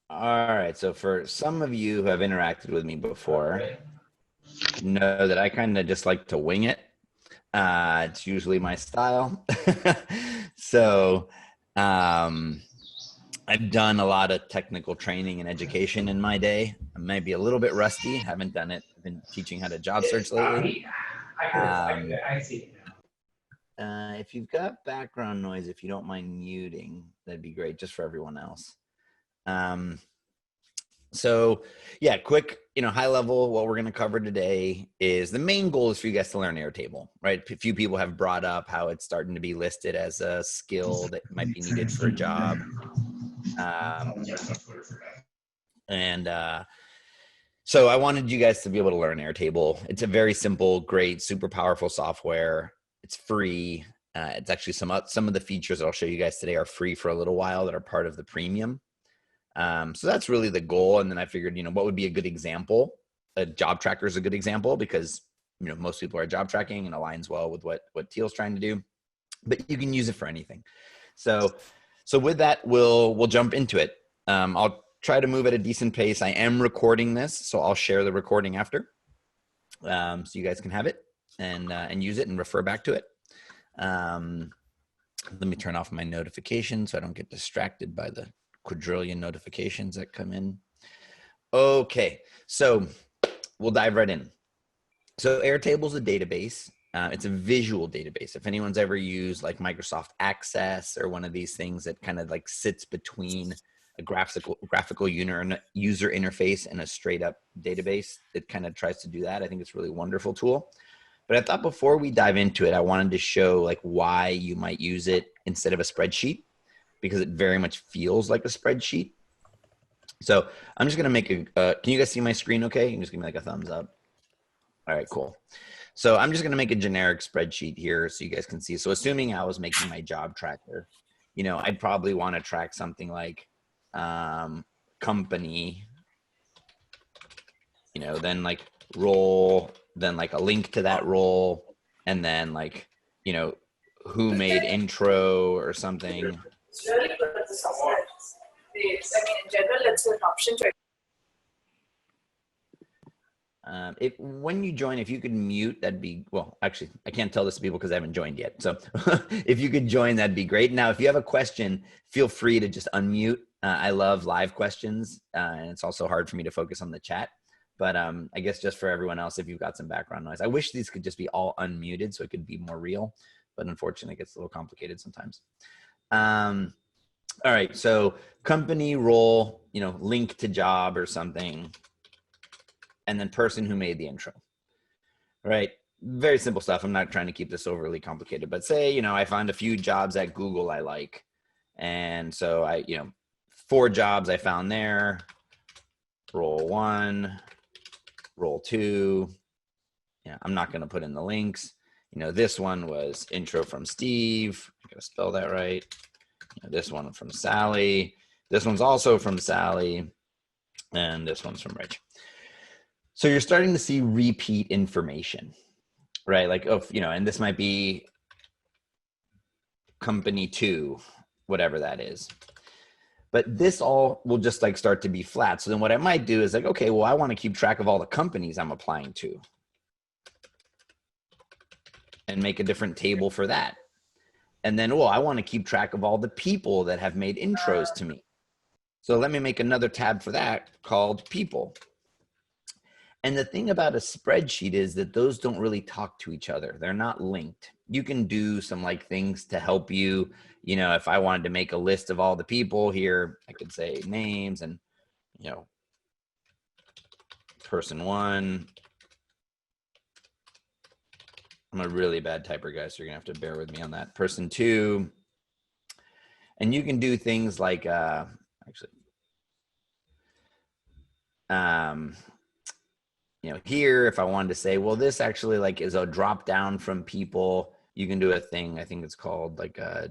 All right. So for some of you who have interacted with me before, know that I kind of just like to wing it. It's usually my style. So um, I've done a lot of technical training and education in my day. I might be a little bit rusty. Haven't done it. I've been teaching how to job search lately. Um, I see it if you've got background noise, if you don't mind muting, that'd be great just for everyone else. Um, So yeah, quick, high level, what we're going to cover today is the main goal is for you guys to learn Airtable, right? A few people have brought up how it's starting to be listed as a skill that might be needed for a job. Um, and so I wanted you guys to be able to learn Airtable. It's a very simple, great, super powerful software. It's free. It's actually some of the features that I'll show you guys today are free for a little while that are part of the premium. So that's really the goal. And then I figured, what would be a good example? A job tracker is a good example because, most people are job tracking and aligns well with what Teal's trying to do, but you can use it for anything. So with that, we'll jump into it. I'll try to move at a decent pace. I am recording this, so I'll share the recording after, so you guys can have it and use it and refer back to it. Let me turn off my notifications so I don't get distracted by the quadrillion notifications that come in. Okay, so we'll dive right in. So Airtable is a database. It's a visual database. If anyone's ever used like Microsoft Access or one of these things that kind of like sits between a graphical user interface and a straight up database, it kind of tries to do that. I think it's a really wonderful tool. But I thought before we dive into it, I wanted to show like why you might use it instead of a spreadsheet, because it very much feels like a spreadsheet. So I'm just going to make can you guys see my screen okay? You can just give me like a thumbs up. All right, cool. So I'm just going to make a generic spreadsheet here so you guys can see. So assuming I was making my job tracker, I'd probably want to track something like company, then like role, then like a link to that role, and then like, who made intro or something. It's really good at the software. In general, it's an option to. When you join, if you could mute, that'd be, well, actually, I can't tell this to people because I haven't joined yet. So if you could join, that'd be great. Now, if you have a question, feel free to just unmute. I love live questions, and it's also hard for me to focus on the chat. But I guess just for everyone else, if you've got some background noise, I wish these could just be all unmuted so it could be more real. But unfortunately, it gets a little complicated sometimes. All right, so company, role, link to job or something, and then person who made the intro, right? Very simple stuff. I'm not trying to keep this overly complicated, but say, I found a few jobs at Google I like. And so I, 4 jobs I found there, role 1, role 2. I'm not going to put in the links. This one was intro from Steve. I gotta spell that right. This one from Sally. This one's also from Sally. And this one's from Rich. So you're starting to see repeat information, right? Like, and this might be company 2, whatever that is. But this all will just like start to be flat. So then what I might do is like, okay, well, I want to keep track of all the companies I'm applying to and make a different table for that. And then, I want to keep track of all the people that have made intros to me. So let me make another tab for that called people. And the thing about a spreadsheet is that those don't really talk to each other. They're not linked. You can do some like things to help you. If I wanted to make a list of all the people here, I could say names and, person 1. I'm a really bad typer, guys, so you're going to have to bear with me on that. Person 2. And you can do things like, here, if I wanted to say, well, this actually like is a drop down from people, you can do a thing. I think it's called like a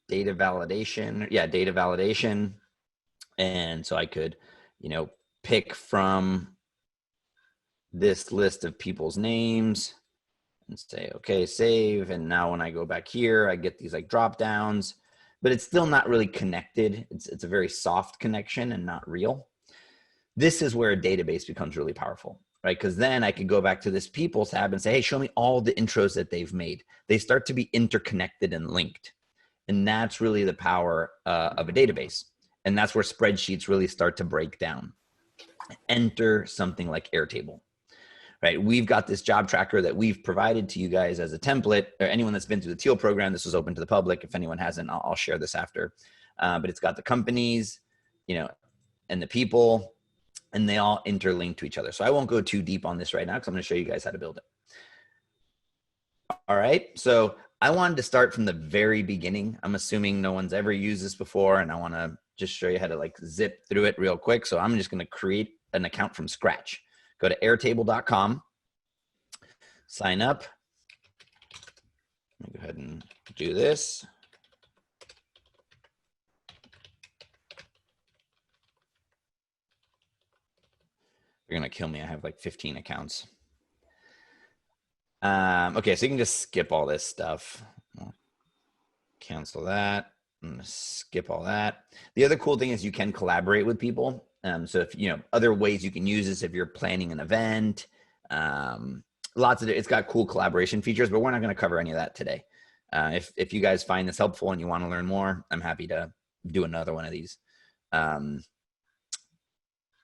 data validation. Yeah, data validation. And so I could, pick from this list of people's names and say, okay, save. And now when I go back here, I get these like drop downs. but it's still not really connected. It's a very soft connection and not real. This is where a database becomes really powerful, right? Because then I could go back to this people tab and say, hey, show me all the intros that they've made. They start to be interconnected and linked. And that's really the power of a database. And that's where spreadsheets really start to break down. Enter something like Airtable, right? We've got this job tracker that we've provided to you guys as a template, or anyone that's been through the Teal program. This was open to the public. If anyone hasn't, I'll share this after. But it's got the companies, and the people, and they all interlink to each other. So I won't go too deep on this right now because I'm going to show you guys how to build it. All right. So I wanted to start from the very beginning. I'm assuming no one's ever used this before, and I want to just show you how to like zip through it real quick. So I'm just going to create an account from scratch. Go to airtable.com, sign up. Let me go ahead and do this. You're going to kill me. I have like 15 accounts. Okay, so you can just skip all this stuff. Cancel that. I'm going to skip all that. The other cool thing is you can collaborate with people. So if, other ways you can use this, if you're planning an event, it's got cool collaboration features, but we're not going to cover any of that today. If you guys find this helpful and you want to learn more, I'm happy to do another one of these.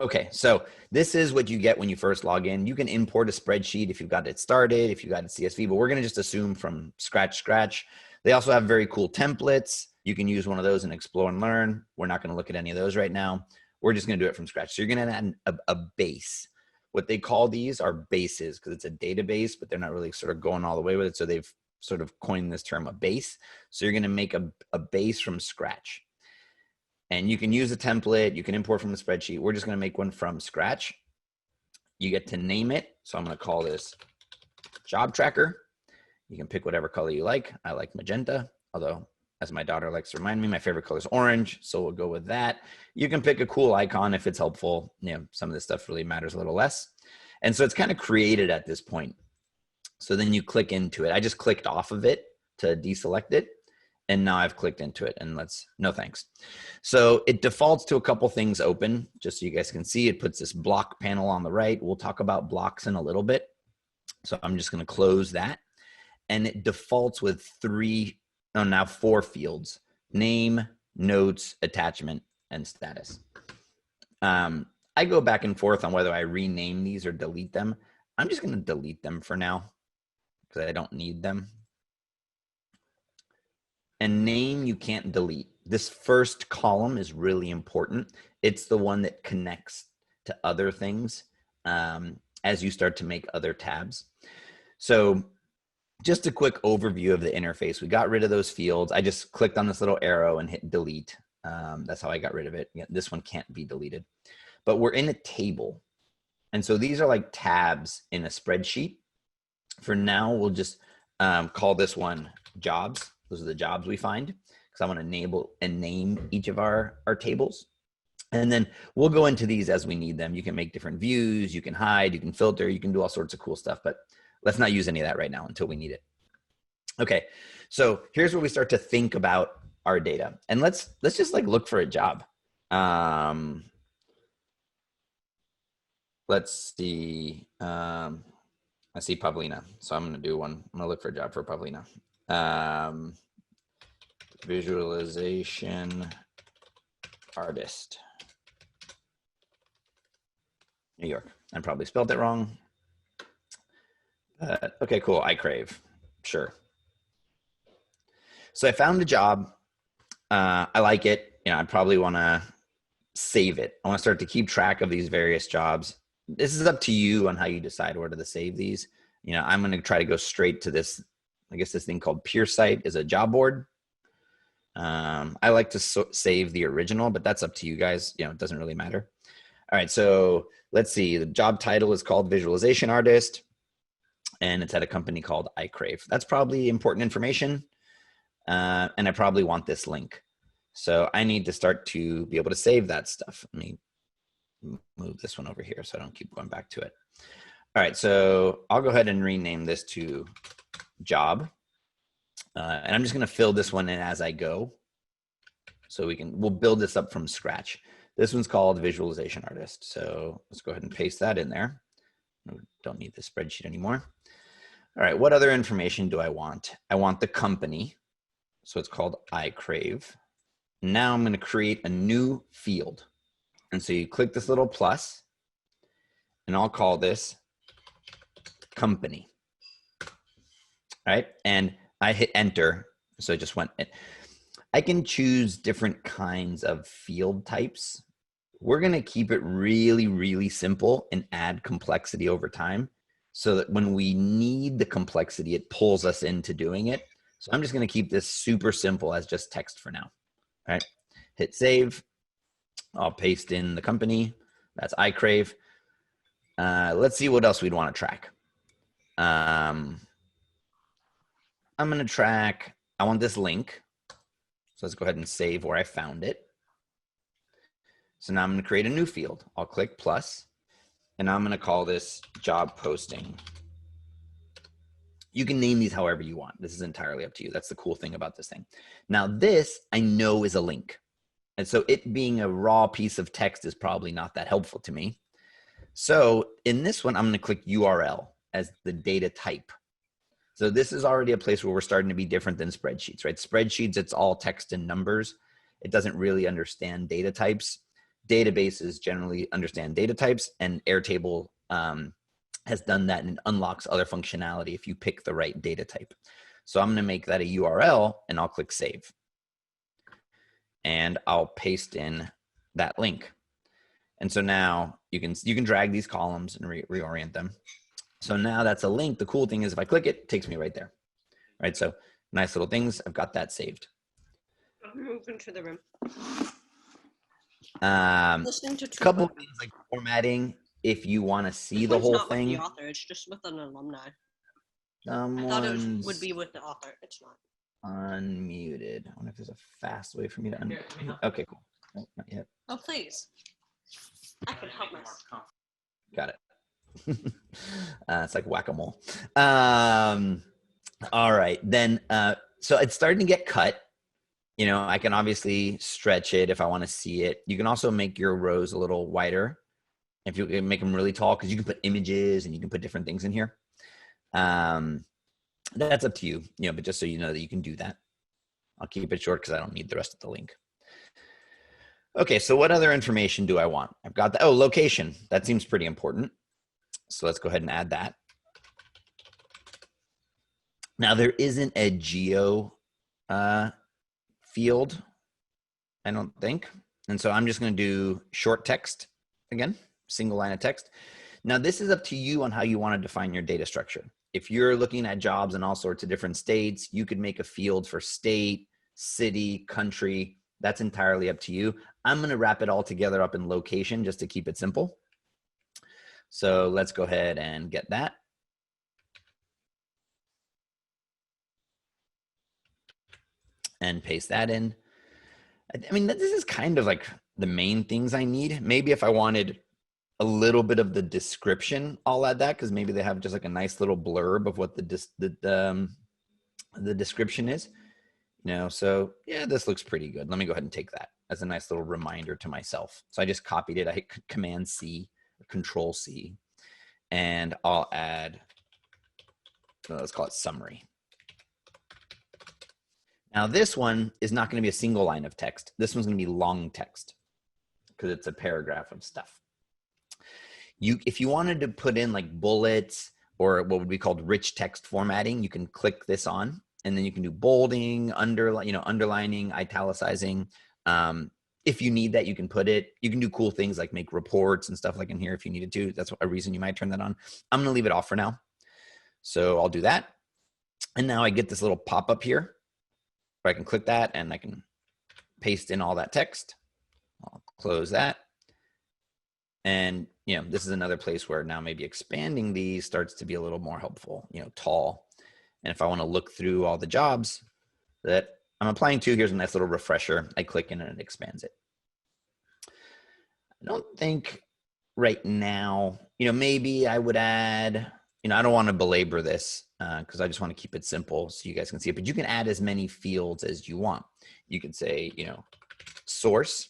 Okay, so this is what you get when you first log in. You can import a spreadsheet if you've got it started, if you've got it CSV, but we're going to just assume from scratch. They also have very cool templates. You can use one of those and explore and learn. We're not going to look at any of those right now. We're just going to do it from scratch. So you're going to add a base. What they call these are bases because it's a database, but they're not really sort of going all the way with it. So they've sort of coined this term, a base. So you're going to make a base from scratch. And you can use a template. You can import from the spreadsheet. We're just going to make one from scratch. You get to name it. So I'm going to call this job tracker. You can pick whatever color you like. I like magenta, although as my daughter likes to remind me, my favorite color is orange. So we'll go with that. You can pick a cool icon if it's helpful. Some of this stuff really matters a little less. And so it's kind of created at this point. So then you click into it. I just clicked off of it to deselect it. And now I've clicked into it and no thanks. So it defaults to a couple things open, just so you guys can see. It puts this block panel on the right. We'll talk about blocks in a little bit. So I'm just going to close that. And it defaults with now 4 fields: name, notes, attachment, and status. I go back and forth on whether I rename these or delete them. I'm just going to delete them for now because I don't need them. And name you can't delete. This first column is really important. It's the one that connects to other things as you start to make other tabs. So just a quick overview of the interface. We got rid of those fields. I just clicked on this little arrow and hit delete. That's how I got rid of it. Yeah, this one can't be deleted. But we're in a table. And so these are like tabs in a spreadsheet. For now, we'll just call this one jobs. Those are the jobs we find because I want to enable and name each of our tables. And then we'll go into these as we need them. You can make different views, you can hide, you can filter, you can do all sorts of cool stuff, but let's not use any of that right now until we need it. Okay, so here's where we start to think about our data. And let's just like look for a job. Let's see. I see Pavlina, so I'm going to do one. I'm going to look for a job for Pavlina. Visualization artist, New York. I probably spelled it wrong. Okay, cool. I crave. Sure. So I found a job. I like it. I probably want to save it. I want to start to keep track of these various jobs. This is up to you on how you decide where to save these. I'm going to try to go straight to this. I guess this thing called PeerSite is a job board. I like to save the original, but that's up to you guys. It doesn't really matter. All right, so let's see. The job title is called Visualization Artist, and it's at a company called iCrave. That's probably important information, and I probably want this link. So I need to start to be able to save that stuff. Let me move this one over here so I don't keep going back to it. All right, so I'll go ahead and rename this to job. And I'm just going to fill this one in as I go. So we'll build this up from scratch. This one's called Visualization Artist. So let's go ahead and paste that in there. Don't need the spreadsheet anymore. All right, what other information do I want? I want the company. So it's called I Crave. Now I'm going to create a new field. And so you click this little plus, and I'll call this company. All right, and I hit enter. So it just went in. I can choose different kinds of field types. We're going to keep it really, really simple and add complexity over time so that when we need the complexity, it pulls us into doing it. So I'm just going to keep this super simple as just text for now. All right, hit save. I'll paste in the company. That's I Crave. Let's see what else we'd want to track. I'm going to track, I want this link. So let's go ahead and save where I found it. So now I'm going to create a new field. I'll click plus, and I'm going to call this job posting. You can name these however you want. This is entirely up to you. That's the cool thing about this thing. Now this I know is a link. And so it being a raw piece of text is probably not that helpful to me. So in this one, I'm going to click URL as the data type. So this is already a place where we're starting to be different than spreadsheets, right? Spreadsheets, it's all text and numbers. It doesn't really understand data types. Databases generally understand data types, and Airtable has done that, and it unlocks other functionality if you pick the right data type. So I'm going to make that a URL, and I'll click save. And I'll paste in that link. And so now you can drag these columns and reorient them. So now that's a link. The cool thing is if I click it, it takes me right there. Right? So nice little things. I've got that saved. I'm moving to the room. Listening to a couple of things like formatting. If you want to see the whole thing, with the author, it's just with an alumni. I thought it would be with the author. It's not. Unmuted. I wonder if there's a fast way for me to unmute. Okay, cool. Oh, not yet. Oh, please. I can help myself. Got it. It's like whack-a-mole. All right, then. So it's starting to get cut. You know, I can obviously stretch it if I want to see it. You can also make your rows a little wider if you make them really tall, because you can put images and you can put different things in here. That's up to you, but just so you know that you can do that. I'll keep it short because I don't need the rest of the link. Okay, so what other information do I want? I've got the, location. That seems pretty important. So let's go ahead and add that. Now there isn't a geo field, I don't think. And so I'm just going to do short text again, single line of text. Now this is up to you on how you want to define your data structure. If you're looking at jobs in all sorts of different states, you could make a field for state, city, country. That's entirely up to you. I'm going to wrap it all together up in location just to keep it simple. So let's go ahead and get that. And paste that in. I mean, this is kind of like the main things I need. Maybe if I wanted a little bit of the description, I'll add that, because maybe they have just like a nice little blurb of what the description is. So yeah, this looks pretty good. Let me go ahead and take that as a nice little reminder to myself. So I just copied it. I hit Command C or Control C, and I'll add, let's call it summary. Now this one is not going to be a single line of text. This one's going to be long text because it's a paragraph of stuff. If you wanted to put in like bullets or what would be called rich text formatting, you can click this on, and then you can do bolding, underlining, italicizing. If you need that, you can put it. You can do cool things like make reports and stuff like in here if you needed to. That's a reason you might turn that on. I'm going to leave it off for now. So I'll do that. And now I get this little pop-up here where I can click that and I can paste in all that text. I'll close that. And, this is another place where now maybe expanding these starts to be a little more helpful, tall. And if I want to look through all the jobs that I'm applying to, here's a nice little refresher. I click in and it expands it. I don't think right now, maybe I would add, I don't want to belabor this because I just want to keep it simple so you guys can see it, but you can add as many fields as you want. You can say, source.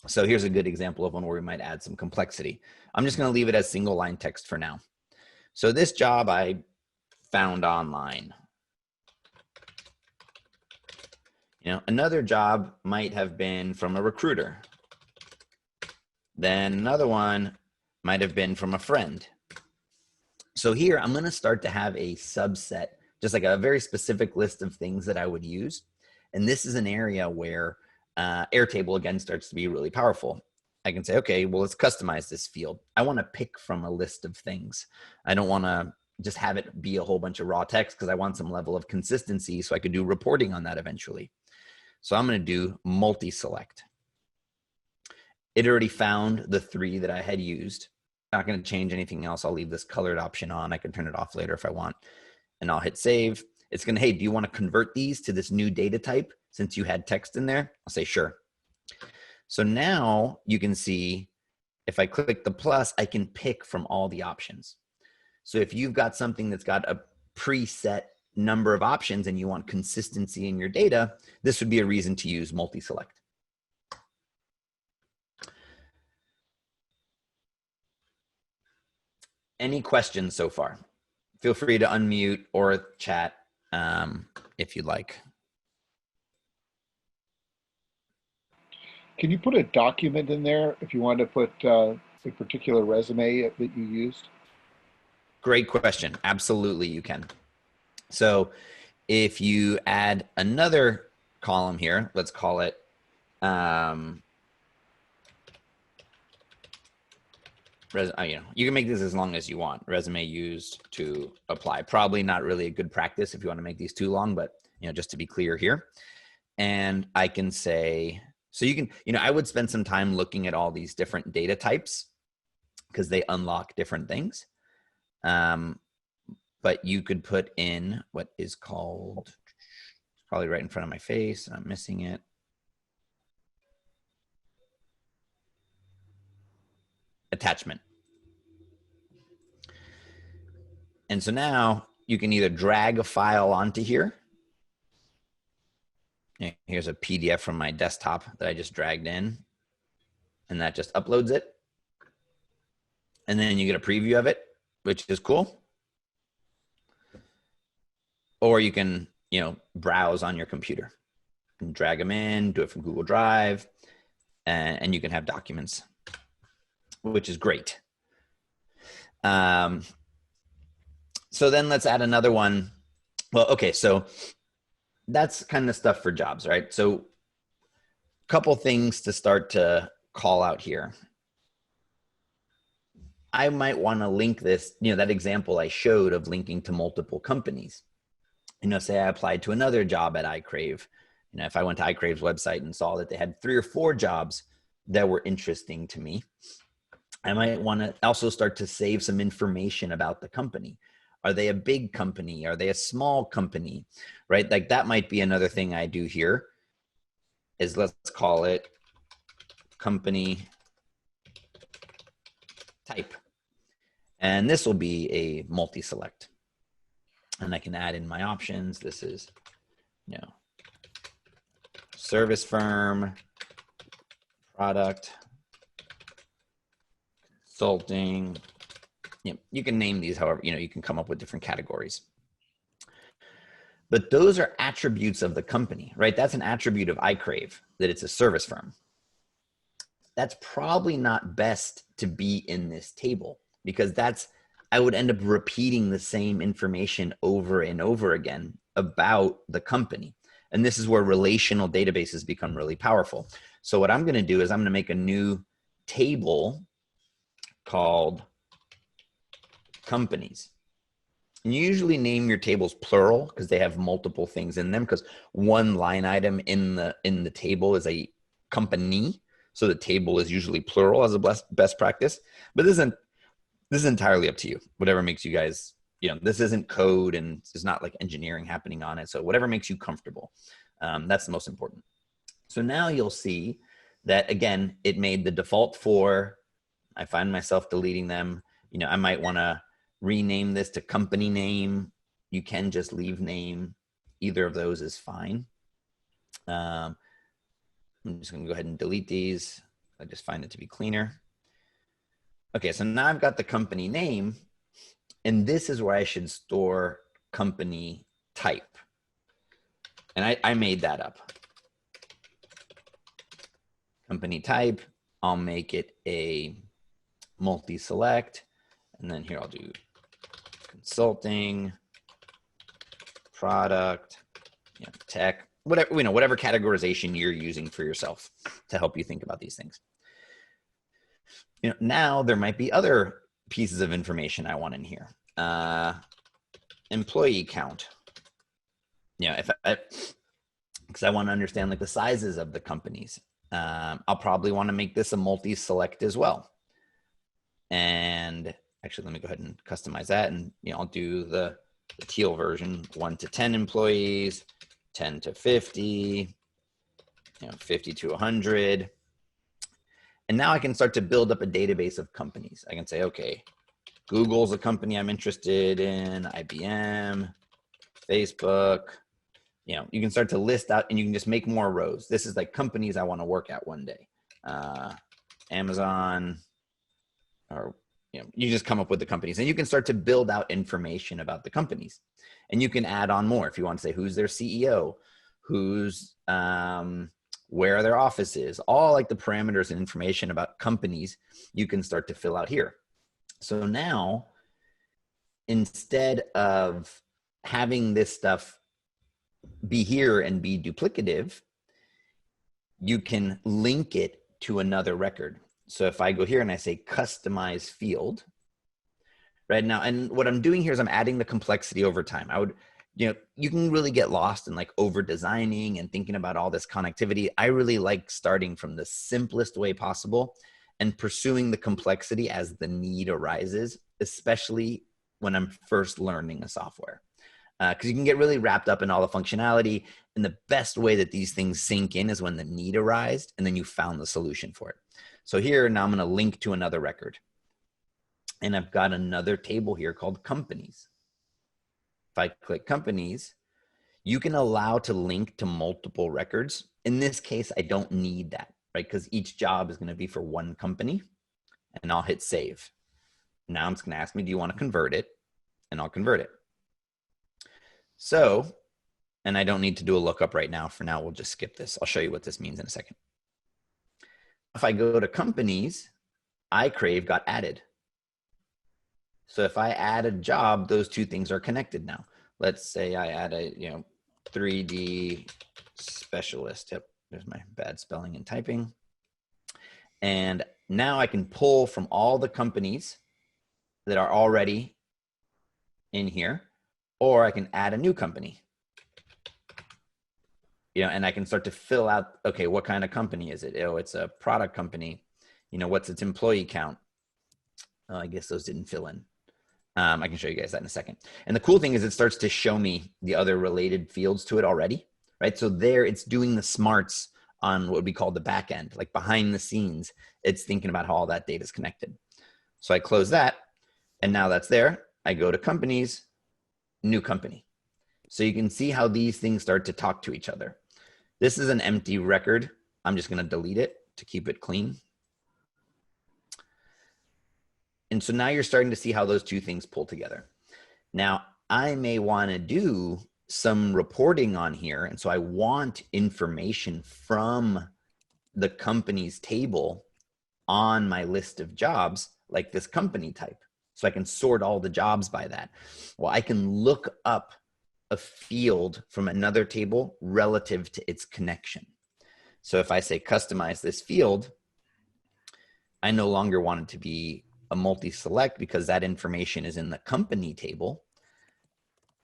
So here's a good example of one where we might add some complexity. I'm just going to leave it as single line text for now. So this job I found online. Another job might have been from a recruiter. Then another one might have been from a friend. So here I'm going to start to have a subset, just like a very specific list of things that I would use. And this is an area where Airtable again starts to be really powerful. I can say, okay, well, let's customize this field. I want to pick from a list of things. I don't want to just have it be a whole bunch of raw text because I want some level of consistency so I could do reporting on that eventually. So I'm going to do multi-select. It already found the 3 that I had used. Not going to change anything else. I'll leave this colored option on. I can turn it off later if I want. And I'll hit save. It's going to, hey, do you want to convert these to this new data type since you had text in there? I'll say sure. So now you can see if I click the plus, I can pick from all the options. So if you've got something that's got a preset number of options and you want consistency in your data, this would be a reason to use multi-select. Any questions so far? Feel free to unmute or chat if you'd like. Can you put a document in there if you want to put a particular resume that you used? Great question. Absolutely, you can. So if you add another column here, let's call it you can make this as long as you want. Resume used to apply. Probably not really a good practice if you want to make these too long, but just to be clear here. And I can say, so you can, I would spend some time looking at all these different data types because they unlock different things. But you could put in what is called, probably right in front of my face, and I'm missing it. Attachment. And so now you can either drag a file onto here. Here's a PDF from my desktop that I just dragged in, and that just uploads it. And then you get a preview of it, which is cool. Or you can, browse on your computer and drag them in, do it from Google Drive, and you can have documents, which is great. So then let's add another one. Well, okay, so that's kind of stuff for jobs, right? So a couple things to start to call out here. I might want to link this, that example I showed of linking to multiple companies. Say I applied to another job at iCrave. If I went to iCrave's website and saw that they had 3 or 4 jobs that were interesting to me, I might want to also start to save some information about the company. Are they a big company? Are they a small company? Right? Like that might be another thing I do here is let's call it company type. And this will be a multi-select. And I can add in my options. This is, service firm, product, consulting. You can name these however, you can come up with different categories. But those are attributes of the company, right? That's an attribute of iCrave, that it's a service firm. That's probably not best to be in this table because I would end up repeating the same information over and over again about the company. And this is where relational databases become really powerful. So what I'm going to do is I'm going to make a new table called companies. And you usually name your tables plural because they have multiple things in them because one line item in the table is a company. So the table is usually plural as a best practice. But this is entirely up to you. Whatever makes you guys, this isn't code and it's not like engineering happening on it. So whatever makes you comfortable, that's the most important. So now you'll see that, again, it made the default 4. I find myself deleting them. I might want to rename this to company name. You can just leave name. Either of those is fine. I'm just going to go ahead and delete these. I just find it to be cleaner. Okay, so now I've got the company name, and this is where I should store company type. And I made that up. Company type, I'll make it a multi-select, and then here I'll do consulting, product, tech, whatever, whatever categorization you're using for yourself to help you think about these things. Now there might be other pieces of information I want in here. Employee count. Because I want to understand like the sizes of the companies. I'll probably want to make this a multi-select as well. And actually, let me go ahead and customize that. And I'll do the teal version, 1 to 10 employees, 10 to 50, 50 to 100. And now I can start to build up a database of companies. I can say, okay, Google's a company I'm interested in, IBM, Facebook. You can start to list out, and you can just make more rows. This is like companies I want to work at one day. Amazon, or you just come up with the companies, and you can start to build out information about the companies. And you can add on more if you want to say who's their CEO, who's where are their offices, all like the parameters and information about companies you can start to fill out here. So now, instead of having this stuff be here and be duplicative, you can link it to another record. So if I go here and I say customize field, right now, and what I'm doing here is I'm adding the complexity over time. I would, you can really get lost in like over designing and thinking about all this connectivity. I really like starting from the simplest way possible and pursuing the complexity as the need arises, especially when I'm first learning a software. Because you can get really wrapped up in all the functionality, and the best way that these things sink in is when the need arises and then you found the solution for it. So here, now I'm going to link to another record. And I've got another table here called companies. If I click companies, you can allow to link to multiple records. In this case, I don't need that, right? Because each job is going to be for one company, and I'll hit save. Now it's going to ask me, do you want to convert it? And I'll convert it. So, and I don't need to do a lookup right now. For now, we'll just skip this. I'll show you what this means in a second. If I go to companies, iCrave got added. So if I add a job, those two things are connected now. Let's say I add a 3D specialist. Yep, there's my bad spelling and typing. And now I can pull from all the companies that are already in here, or I can add a new company. And I can start to fill out, okay, what kind of company is it? Oh, it's a product company. What's its employee count? Oh, I guess those didn't fill in. I can show you guys that in a second. And the cool thing is it starts to show me the other related fields to it already, right? So there it's doing the smarts on what we call the back end, like behind the scenes. It's thinking about how all that data is connected. So I close that, and now that's there. I go to companies, new company. So you can see how these things start to talk to each other. This is an empty record. I'm just going to delete it to keep it clean. And so now you're starting to see how those two things pull together. Now, I may want to do some reporting on here. And so I want information from the company's table on my list of jobs, like this company type. So I can sort all the jobs by that. Well, I can look up a field from another table relative to its connection. So if I say customize this field, I no longer want it to be a multi-select because that information is in the company table.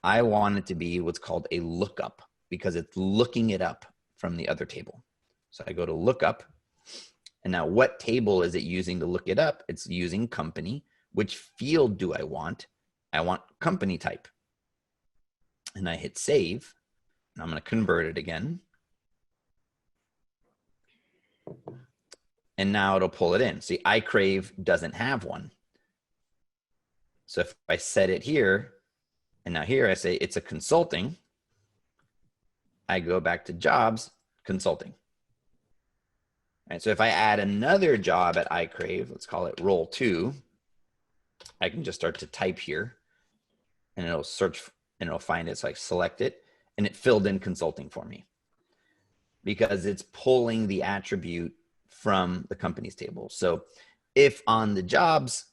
I want it to be what's called a lookup because it's looking it up from the other table. So I go to lookup, and now what table is it using to look it up? It's using company. Which field do I want? I want company type. And I hit save, and I'm going to convert it again. And now it'll pull it in. See, iCrave doesn't have one. So if I set it here, and now here I say it's a consulting, I go back to jobs, consulting. Right, so if I add another job at iCrave, let's call it role 2, I can just start to type here and it'll search and it'll find it. So I select it and it filled in consulting for me because it's pulling the attribute from the company's table. So if on the jobs,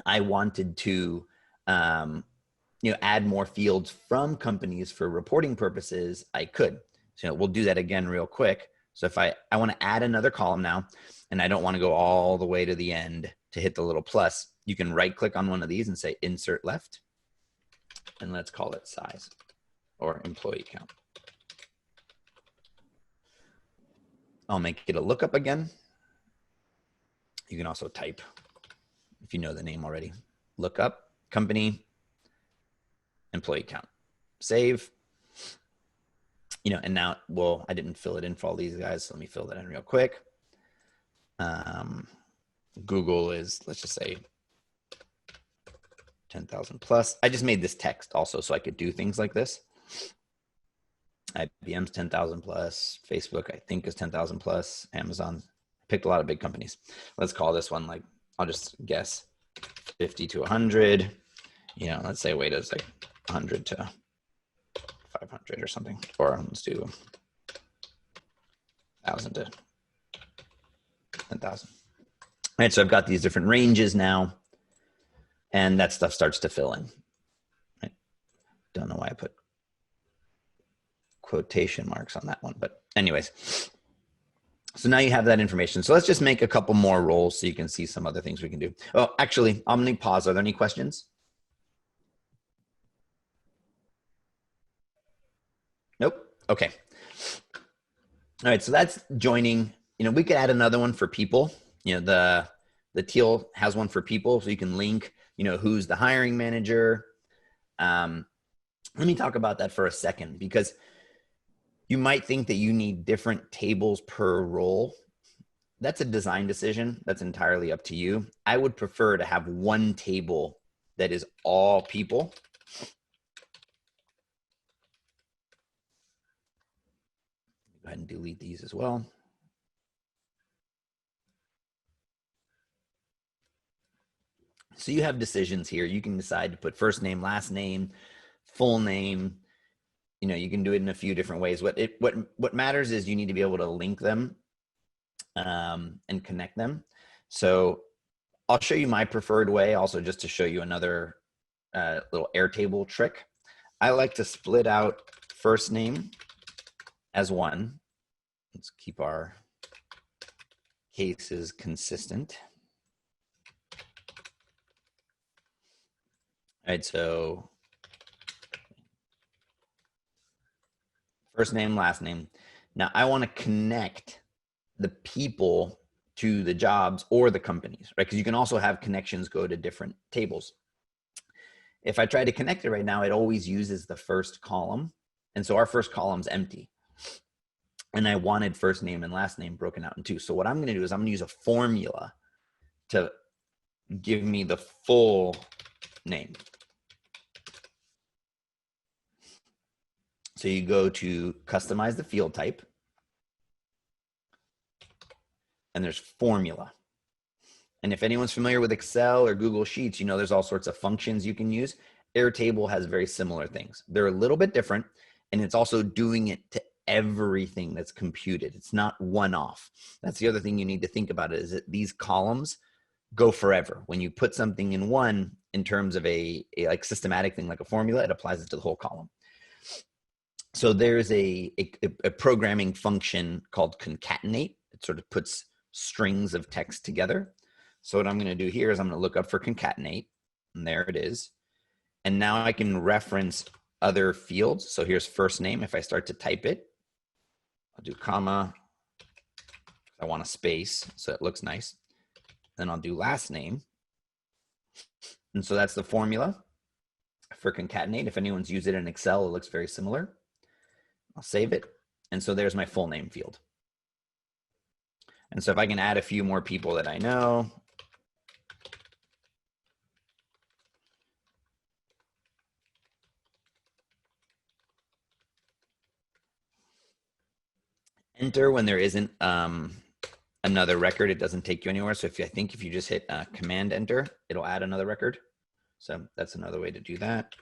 I wanted to add more fields from companies for reporting purposes, I could. So we'll do that again real quick. So if I want to add another column now, and I don't want to go all the way to the end to hit the little plus, you can right click on one of these and say insert left. And let's call it size or employee count. I'll make it a lookup again. You can also type if you know the name already. Lookup, company, employee count. Save. And now, well, I didn't fill it in for all these guys, so let me fill that in real quick. Google is, let's just say 10,000 plus. I just made this text also so I could do things like this. IBM's 10,000 plus. Facebook, I think, is 10,000 plus. Amazon, picked a lot of big companies. Let's call this one, like, I'll just guess 50 to 100. Let's say weight is like 100 to 500 or something. Or let's do 1,000 to 10,000. All right, so I've got these different ranges now, and that stuff starts to fill in. I don't know why I put quotation marks on that one, but anyways. So now you have that information. So let's just make a couple more roles so you can see some other things we can do. Oh, actually, I'm going to pause. Are there any questions? Nope. Okay. All right, so that's joining. We could add another one for people. The teal has one for people, so you can link, who's the hiring manager. Let me talk about that for a second, because you might think that you need different tables per role. That's a design decision. That's entirely up to you. I would prefer to have one table that is all people. Go ahead and delete these as well. So you have decisions here. You can decide to put first name, last name, full name. You can do it in a few different ways. What matters is you need to be able to link them and connect them. So I'll show you my preferred way also, just to show you another little Airtable trick. I like to split out first name as one. Let's keep our cases consistent. All right, so first name, last name. Now I want to connect the people to the jobs or the companies, right? Because you can also have connections go to different tables. If I try to connect it right now, it always uses the first column. And so our first column's empty. And I wanted first name and last name broken out in two. So what I'm going to do is I'm going to use a formula to give me the full name. So you go to customize the field type, and there's formula. And if anyone's familiar with Excel or Google Sheets, there's all sorts of functions you can use. Airtable has very similar things. They're a little bit different, and it's also doing it to everything that's computed. It's not one-off. That's the other thing you need to think about, is that these columns go forever. When you put something in one, in terms of a like systematic thing, like a formula, it applies it to the whole column. So there's a programming function called concatenate. It sort of puts strings of text together. So what I'm going to do here is I'm going to look up for concatenate, and there it is. And now I can reference other fields. So here's first name. If I start to type it, I'll do comma. I want a space, so it looks nice. Then I'll do last name. And so that's the formula for concatenate. If anyone's used it in Excel, it looks very similar. I'll save it. And so there's my full name field. And so if I can add a few more people that I know. Enter when there isn't another record, it doesn't take you anywhere. So I think if you just hit Command Enter, it'll add another record. So that's another way to do that.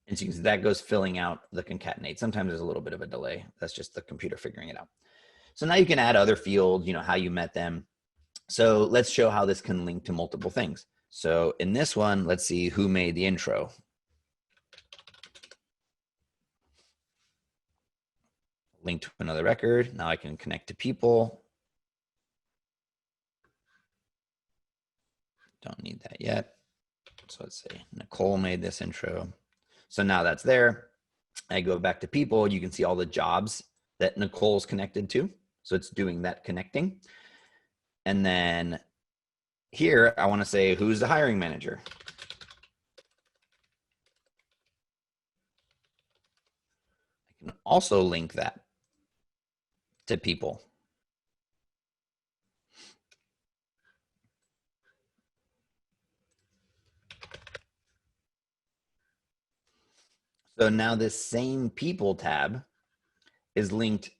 And so you can see that goes filling out the concatenate. Sometimes there's a little bit of a delay. That's just the computer figuring it out. So now you can add other fields, how you met them. So let's show how this can link to multiple things. So in this one, let's see who made the intro. Link to another record. Now I can connect to people. Don't need that yet. So let's say Nicole made this intro. So now that's there. I go back to people. You can see all the jobs that Nicole's connected to. So it's doing that connecting. And then here, I want to say, who's the hiring manager? I can also link that to people. So now this same people tab is linked,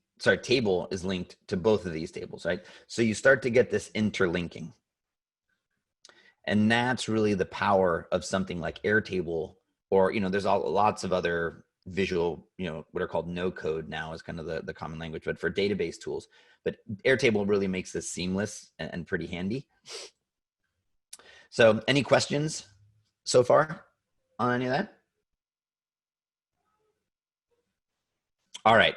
table is linked to both of these tables, right? So you start to get this interlinking. And that's really the power of something like Airtable, or, there's lots of other visual, what are called no code now is kind of the common language, but for database tools. But Airtable really makes this seamless and pretty handy. So any questions so far on any of that? All right,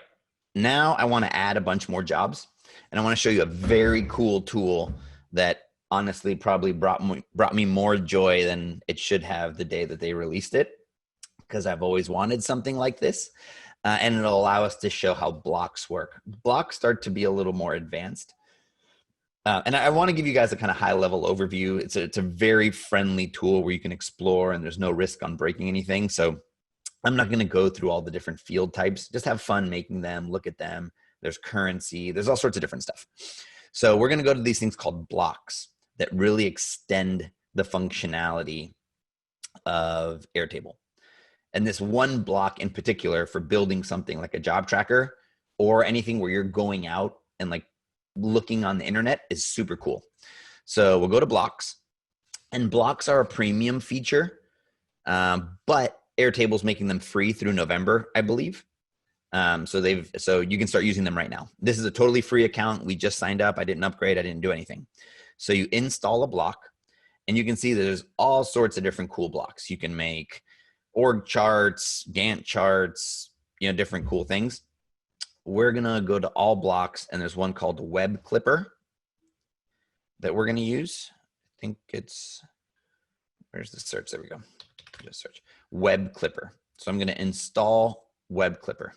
now I want to add a bunch more jobs, and I want to show you a very cool tool that honestly probably brought me more joy than it should have the day that they released it, because I've always wanted something like this, and it'll allow us to show how blocks work. Blocks start to be a little more advanced, and I want to give you guys a kind of high-level overview. It's a very friendly tool where you can explore, and there's no risk on breaking anything. So I'm not going to go through all the different field types. Just have fun making them, look at them. There's currency. There's all sorts of different stuff. So we're going to go to these things called blocks that really extend the functionality of Airtable. And this one block in particular for building something like a job tracker or anything where you're going out and like looking on the internet is super cool. So we'll go to blocks, and blocks are a premium feature, but Airtable's making them free through November, I believe. So you can start using them right now. This is a totally free account. We just signed up. I didn't upgrade. I didn't do anything. So you install a block, and you can see that there's all sorts of different cool blocks. You can make org charts, Gantt charts, different cool things. We're going to go to all blocks, and there's one called Web Clipper that we're going to use. I think it's, where's the search? There we go. Just search Web Clipper. So I'm going to install Web Clipper.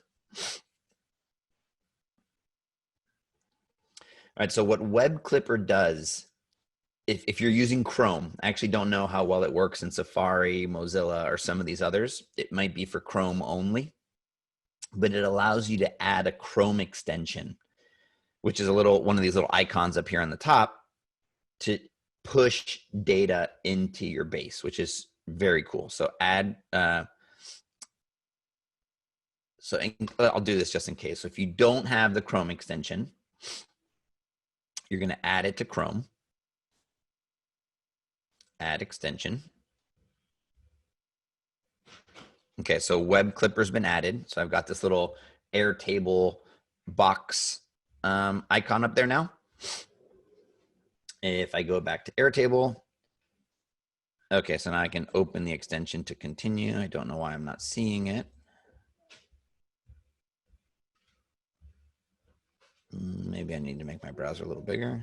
All right, so what Web Clipper does, if you're using Chrome, I actually don't know how well it works in Safari, Mozilla, or some of these others. It might be for Chrome only, but it allows you to add a Chrome extension, which is one of these little icons up here on the top, to push data into your base, which is very cool. So I'll do this just in case. So if you don't have the Chrome extension, you're going to add it to Chrome. Add extension. Okay, so Web Clipper's been added. So I've got this little Airtable box icon up there now. If I go back to Airtable, okay, so now I can open the extension to continue. I don't know why I'm not seeing it. Maybe I need to make my browser a little bigger.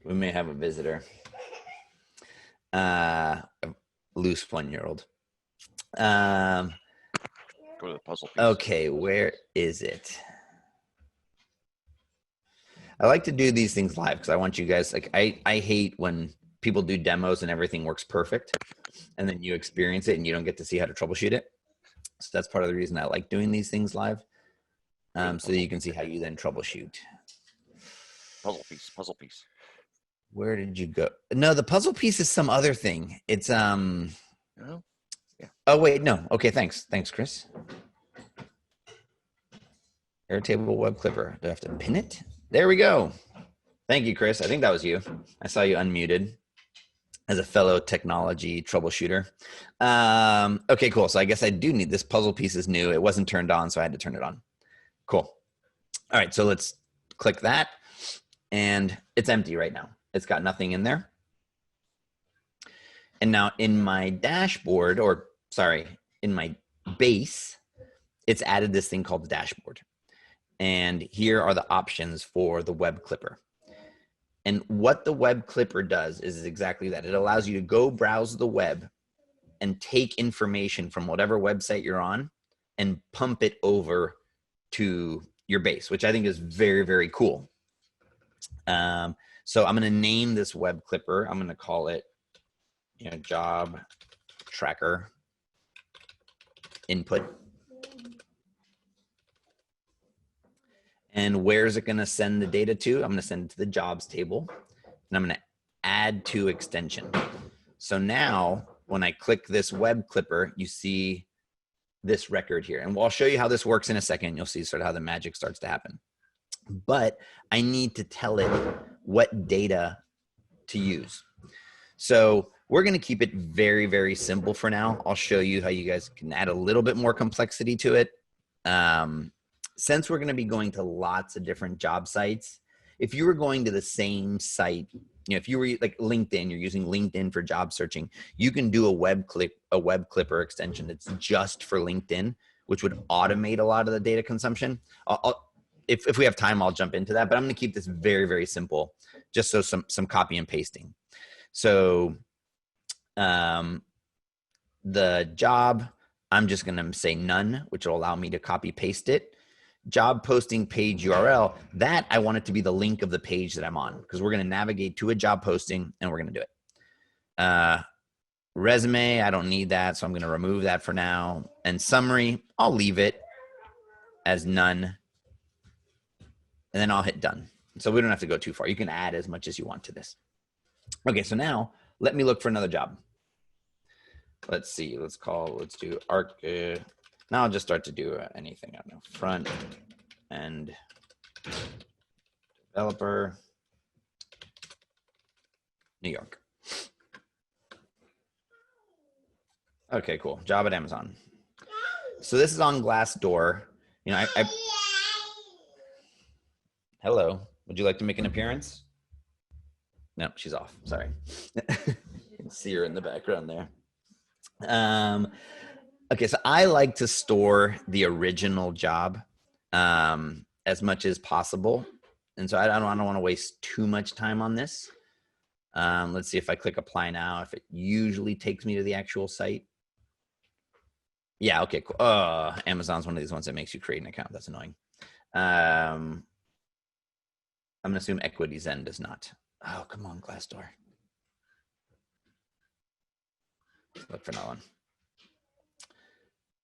We may have a visitor. A loose 1-year-old. Go to the puzzle piece. Okay, where is it? I like to do these things live because I want you guys, I hate when people do demos and everything works perfect and then you experience it and you don't get to see how to troubleshoot it. So that's part of the reason I like doing these things live, so that you can see how you then troubleshoot. Puzzle piece. Where did you go? No, the puzzle piece is some other thing. It's No? Oh, wait, no. Okay, thanks. Thanks, Chris. Airtable web clipper. Do I have to pin it? There we go. Thank you, Chris. I think that was you. I saw you unmuted as a fellow technology troubleshooter. Okay, cool. So I guess I do need this puzzle piece is new. It wasn't turned on, so I had to turn it on. Cool. All right, so let's click that. And it's empty right now. It's got nothing in there. And now in my dashboard, or sorry, in my base, it's added this thing called the dashboard. And here are the options for the web clipper. And what the web clipper does is exactly that. It allows you to go browse the web and take information from whatever website you're on and pump it over to your base, which I think is very, very cool. So I'm going to name this web clipper. I'm going to call it, job tracker input. And where is it going to send the data to? I'm going to send it to the jobs table, and I'm going to add to extension. So now when I click this web clipper, you see this record here. And I'll show you how this works in a second. You'll see sort of how the magic starts to happen. But I need to tell it what data to use. So we're going to keep it very, very simple for now. I'll show you how you guys can add a little bit more complexity to it. Since we're going to be going to lots of different job sites, if you were going to the same site, if you were like LinkedIn, you're using LinkedIn for job searching, you can do a web clipper extension that's just for LinkedIn, which would automate a lot of the data consumption. If we have time, I'll jump into that, but I'm going to keep this very, very simple, just so some copy and pasting. So the job, I'm just going to say none, which will allow me to copy paste it. Job posting page URL, that I want it to be the link of the page that I'm on, because we're going to navigate to a job posting and we're going to do it. Resume, I don't need that, so I'm going to remove that for now. And summary, I'll leave it as none. And then I'll hit done. So we don't have to go too far. You can add as much as you want to this. Okay, so now let me look for another job. Let's see, let's do ARC. Now I'll just start to do anything. I don't know, front end developer, New York. Okay, cool. Job at Amazon. So this is on Glassdoor. Hello. Would you like to make an appearance? No, she's off. Sorry. You can see her in the background there. Okay, so I like to store the original job as much as possible. And so I don't want to waste too much time on this. Let's see if I click apply now, if it usually takes me to the actual site. Yeah, okay, cool. Amazon's one of these ones that makes you create an account. That's annoying. I'm going to assume Equity Zen does not. Oh, come on, Glassdoor. Let's look for another one.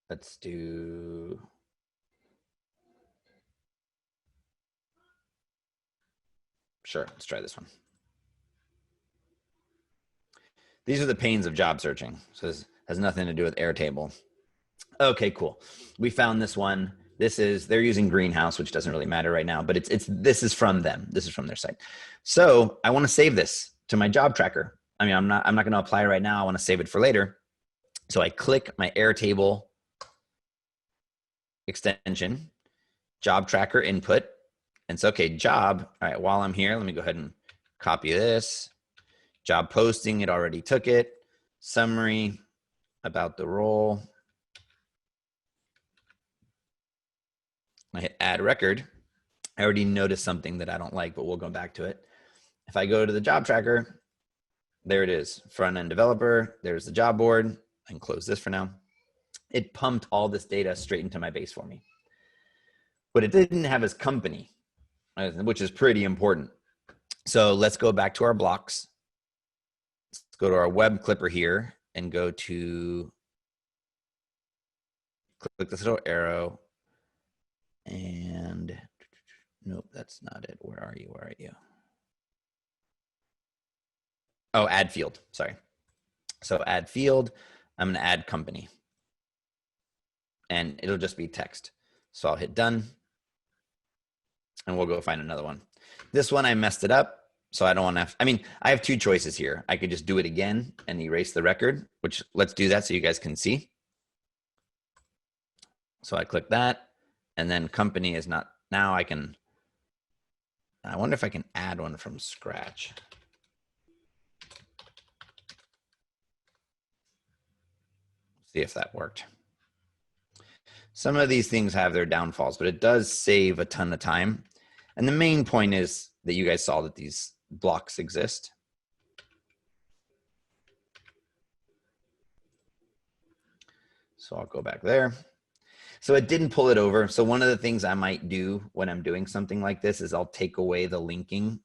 Let's do. Sure, let's try this one. These are the pains of job searching. So this has nothing to do with Airtable. Okay, cool. We found this one. They're using Greenhouse, which doesn't really matter right now, but this is from them. This is from their site. So I want to save this to my job tracker. I mean, I'm not going to apply right now. I want to save it for later. So I click my Airtable extension, job tracker input. And so, okay, job. All right, while I'm here, let me go ahead and copy this. Job posting, it already took it. Summary about the role. I hit add record. I already noticed something that I don't like, but we'll go back to it. If I go to the job tracker, there it is, front end developer. There's the job board. I can close this for now. It pumped all this data straight into my base for me. But it didn't have his company, which is pretty important. So let's go back to our blocks. Let's go to our web clipper here and go to, click this little arrow. And nope, that's not it. Where are you? Where are you? Oh, add field. Sorry. So add field. I'm going to add company. And it'll just be text. So I'll hit done. And we'll go find another one. This one, I messed it up. So I don't want to, I mean, I have two choices here. I could just do it again and erase the record, which let's do that so you guys can see. So I click that, and then company is not, now I wonder if I can add one from scratch. See if that worked. Some of these things have their downfalls, but it does save a ton of time. And the main point is that you guys saw that these blocks exist. So I'll go back there. So it didn't pull it over. So one of the things I might do when I'm doing something like this is I'll take away the linking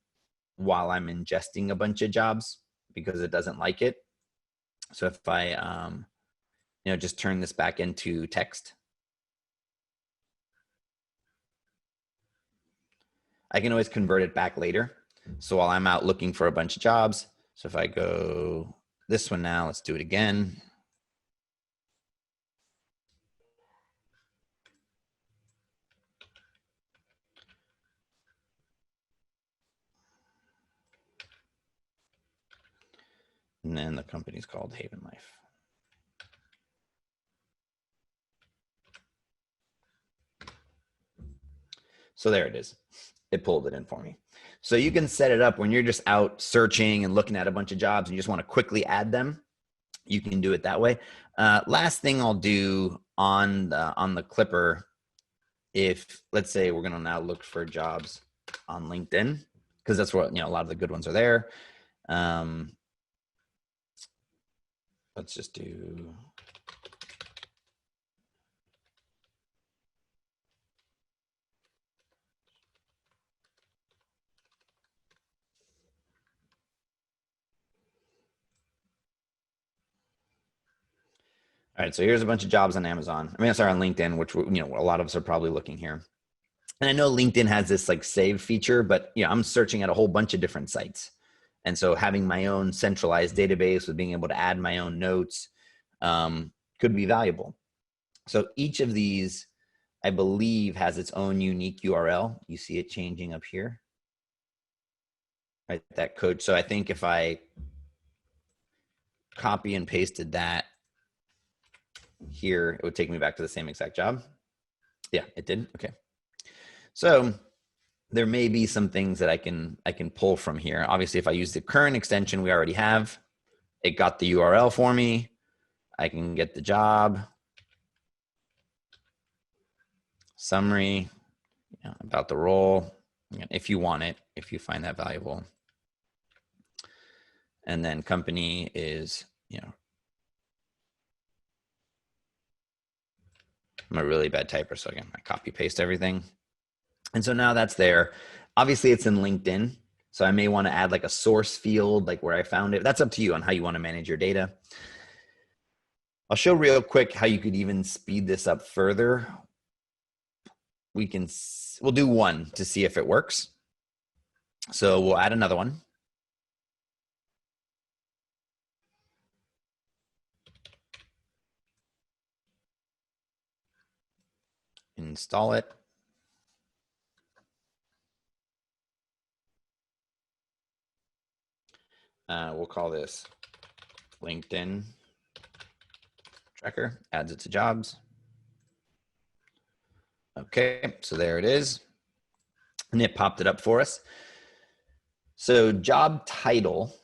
while I'm ingesting a bunch of jobs because it doesn't like it. So if I, just turn this back into text, I can always convert it back later. So while I'm out looking for a bunch of jobs, so if I go this one now, let's do it again. And then the company's called Haven Life. So there it is. It pulled it in for me. So you can set it up when you're just out searching and looking at a bunch of jobs and you just want to quickly add them. You can do it that way. Last thing I'll do on the Clipper, if let's say we're going to now look for jobs on LinkedIn, because that's what, a lot of the good ones are there. Let's just do. All right, so here's a bunch of jobs on Amazon. I mean, sorry, on LinkedIn, which, a lot of us are probably looking here. And I know LinkedIn has this like save feature, but I'm searching at a whole bunch of different sites. And so having my own centralized database with being able to add my own notes could be valuable. So each of these, I believe, has its own unique URL. You see it changing up here. Right, that code. So I think if I copy and pasted that here, it would take me back to the same exact job. Yeah, it did. Okay. So there may be some things that I can pull from here. Obviously, if I use the current extension we already have, it got the URL for me. I can get the job summary about the role, if you want it, if you find that valuable. And then company is, I'm a really bad typer, so again, I copy paste everything. And so now that's there. Obviously it's in LinkedIn. So I may want to add like a source field, like where I found it. That's up to you on how you want to manage your data. I'll show real quick how you could even speed this up further. We'll do one to see if it works. So we'll add another one. Install it. We'll call this LinkedIn tracker, adds it to jobs. Okay, so there it is. And it popped it up for us. So job title,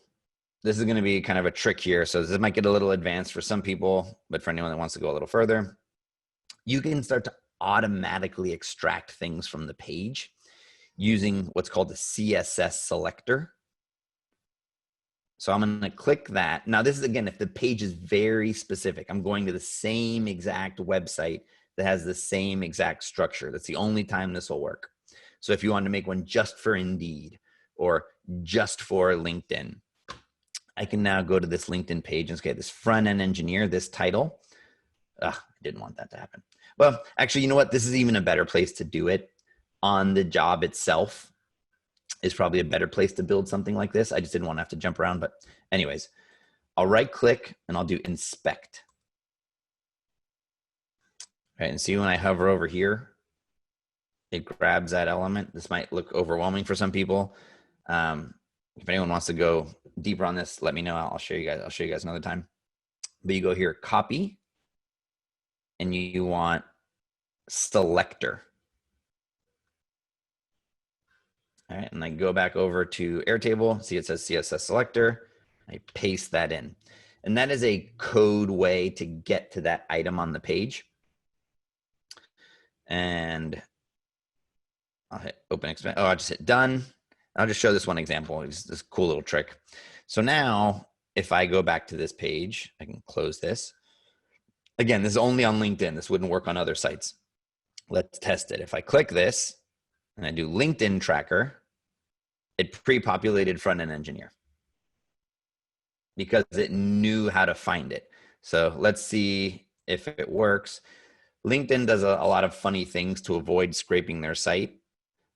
this is going to be kind of a trick here. So this might get a little advanced for some people, but for anyone that wants to go a little further, you can start to automatically extract things from the page using what's called the CSS selector. So I'm going to click that. Now this is, again, if the page is very specific, I'm going to the same exact website that has the same exact structure. That's the only time this will work. So if you want to make one just for Indeed or just for LinkedIn, I can now go to this LinkedIn page and say, this front-end engineer, this title. I didn't want that to happen. Well, actually, you know what? This is even a better place to do it. On the job itself is probably a better place to build something like this. I just didn't want to have to jump around. But anyways, I'll right click and I'll do inspect. Right, and see when I hover over here, it grabs that element. This might look overwhelming for some people. If anyone wants to go deeper on this, let me know. I'll show you guys. I'll show you guys another time. But you go here, copy, and you want selector. All right, and I go back over to Airtable. See, it says CSS selector. I paste that in. And that is a code way to get to that item on the page. And I'll hit open expand. Oh, I'll just hit done. I'll just show this one example. It's this cool little trick. So now if I go back to this page, I can close this. Again, this is only on LinkedIn. This wouldn't work on other sites. Let's test it. If I click this and I do LinkedIn tracker, it pre-populated front-end engineer because it knew how to find it. So let's see if it works. LinkedIn does a lot of funny things to avoid scraping their site.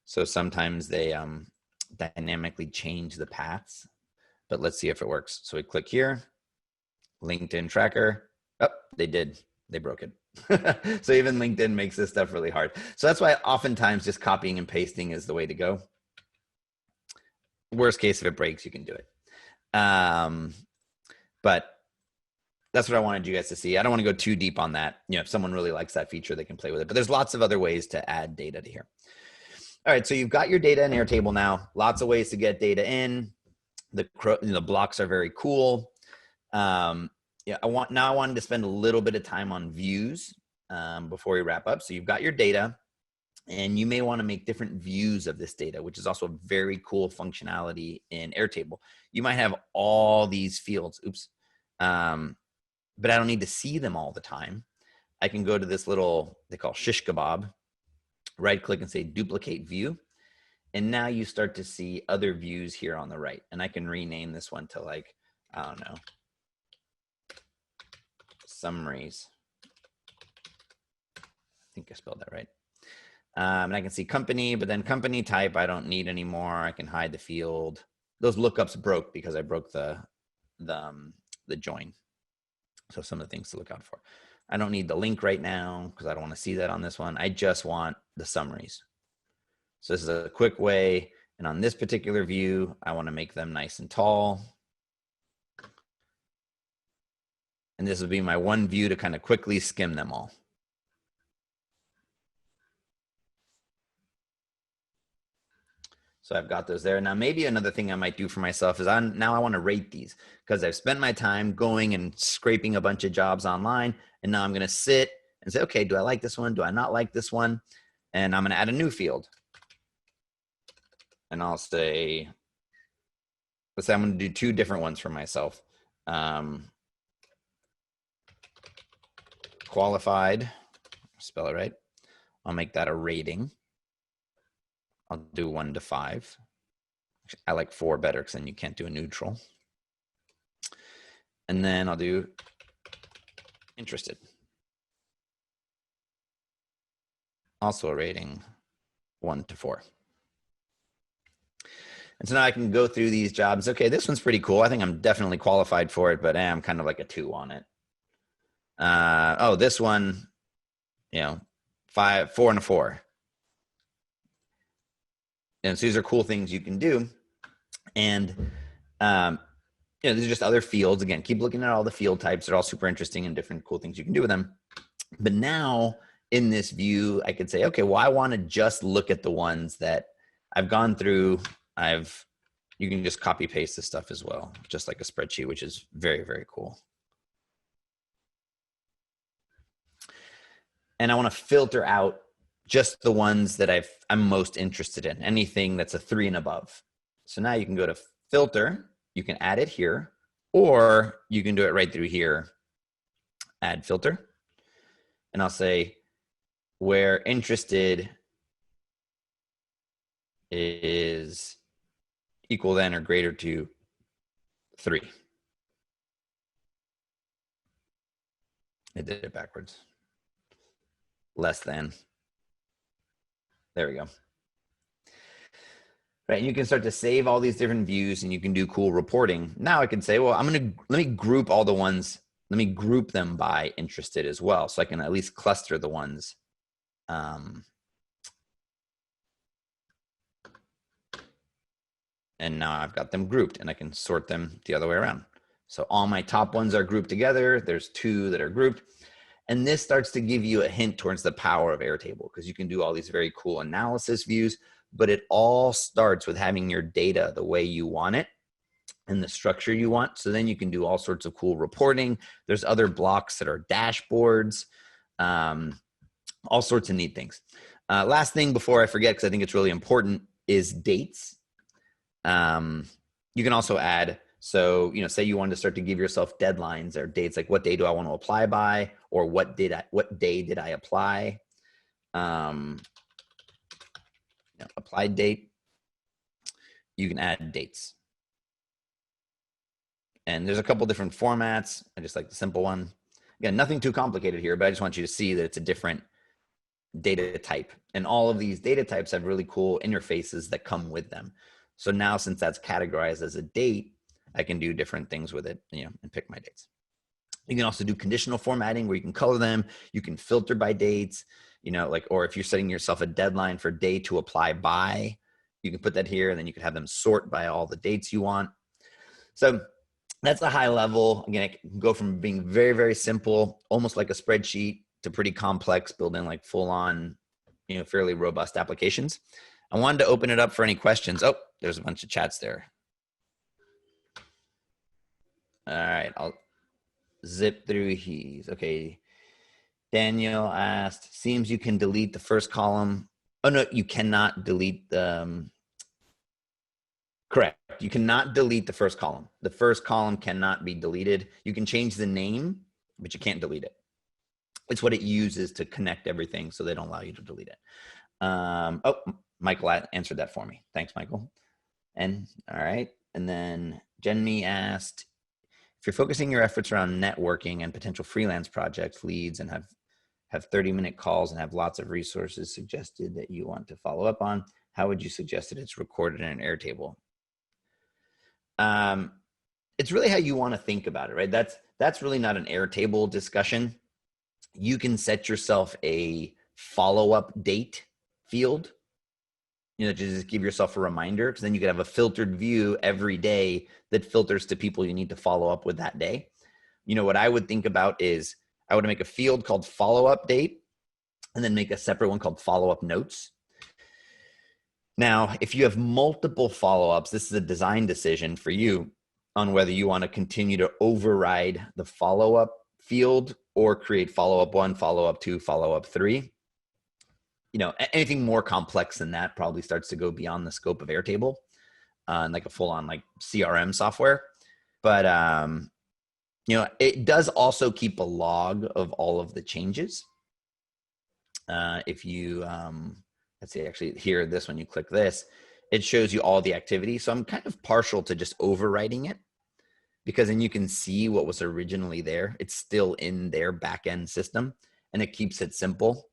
So sometimes they dynamically change the paths, but let's see if it works. So we click here, LinkedIn tracker. Oh, they did. They broke it. So even LinkedIn makes this stuff really hard. So that's why oftentimes just copying and pasting is the way to go. Worst case, if it breaks, you can do it. But that's what I wanted you guys to see. I don't want to go too deep on that. You know, if someone really likes that feature, they can play with it. But there's lots of other ways to add data to here. All right, so you've got your data in Airtable now. Lots of ways to get data in. The blocks are very cool. Yeah, I wanted to spend a little bit of time on views before we wrap up. So you've got your data, and you may want to make different views of this data, which is also a very cool functionality in Airtable. You might have all these fields. Oops. But I don't need to see them all the time. I can go to this little, they call shish kebab, right click and say duplicate view. And now you start to see other views here on the right. And I can rename this one to like, I don't know, summaries. I think I spelled that right. And I can see company, but then company type I don't need anymore. I can hide the field. Those lookups broke because I broke the join. So some of the things to look out for. I don't need the link right now because I don't want to see that on this one. I just want the summaries. So this is a quick way. And on this particular view, I want to make them nice and tall. And this will be my one view to kind of quickly skim them all. So I've got those there. Now, maybe another thing I might do for myself is now I want to rate these because I've spent my time going and scraping a bunch of jobs online. And now I'm going to sit and say, okay, do I like this one? Do I not like this one? And I'm going to add a new field. And I'll say, let's say I'm going to do two different ones for myself. Qualified, spell it right. I'll make that a rating. I'll do 1 to 5. I like 4 better because then you can't do a neutral. And then I'll do interested. Also a rating 1 to 4. And so now I can go through these jobs. Okay, this one's pretty cool. I think I'm definitely qualified for it, but I'm kind of like a 2 on it. Oh, this one, 4 and a 4. And so these are cool things you can do. And, these are just other fields. Again, keep looking at all the field types. They're all super interesting and different cool things you can do with them. But now in this view, I could say, okay, well, I want to just look at the ones that I've gone through. You can just copy paste this stuff as well, just like a spreadsheet, which is very, very cool. And I want to filter out just the ones that I'm most interested in, anything that's a 3 and above. So now you can go to filter, you can add it here, or you can do it right through here, add filter. And I'll say where interested is equal than or greater to 3. I did it backwards. Less than. There we go. Right, and you can start to save all these different views and you can do cool reporting. Now I can say, well, let me group all the ones let me group them by interested as well. So I can at least cluster the ones. And now I've got them grouped and I can sort them the other way around. So all my top ones are grouped together. There's 2 that are grouped. And this starts to give you a hint towards the power of Airtable, because you can do all these very cool analysis views, but it all starts with having your data the way you want it and the structure you want. So then you can do all sorts of cool reporting. There's other blocks that are dashboards, all sorts of neat things. Last thing before I forget, because I think it's really important, is dates. You can also add, so, say you wanted to start to give yourself deadlines or dates, like what day do I want to apply by, or what day did I apply? Applied date. You can add dates. And there's a couple different formats. I just like the simple one. Again, nothing too complicated here, but I just want you to see that it's a different data type. And all of these data types have really cool interfaces that come with them. So now, since that's categorized as a date, I can do different things with it, and pick my dates. You can also do conditional formatting where you can color them. You can filter by dates, or if you're setting yourself a deadline for day to apply by, you can put that here, and then you can have them sort by all the dates you want. So that's a high level. Again, it can go from being very, very simple, almost like a spreadsheet, to pretty complex, building like full on, fairly robust applications. I wanted to open it up for any questions. Oh, there's a bunch of chats there. All right, I'll zip through these. Okay. Daniel asked, seems you can delete the first column. Oh, no, you cannot delete the, correct. You cannot delete the first column. The first column cannot be deleted. You can change the name, but you can't delete it. It's what it uses to connect everything, so they don't allow you to delete it. Oh, Michael answered that for me. Thanks, Michael. And all right. And then Jenny asked, if you're focusing your efforts around networking and potential freelance projects, leads, and have 30-minute calls and have lots of resources suggested that you want to follow up on, how would you suggest that it's recorded in an Airtable? It's really how you want to think about it, right? That's really not an Airtable discussion. You can set yourself a follow-up date field, just give yourself a reminder, because then you could have a filtered view every day that filters to people you need to follow up with that day. What I would think about is I would make a field called follow-up date and then make a separate one called follow-up notes. Now, if you have multiple follow-ups, this is a design decision for you on whether you want to continue to override the follow-up field or create follow-up 1, follow-up 2, follow-up 3. Anything more complex than that probably starts to go beyond the scope of Airtable, and like a full-on like CRM software. But it does also keep a log of all of the changes. If you let's see, actually here, this when you click this, it shows you all the activity. So I'm kind of partial to just overwriting it, because then you can see what was originally there. It's still in their back-end system, and it keeps it simple.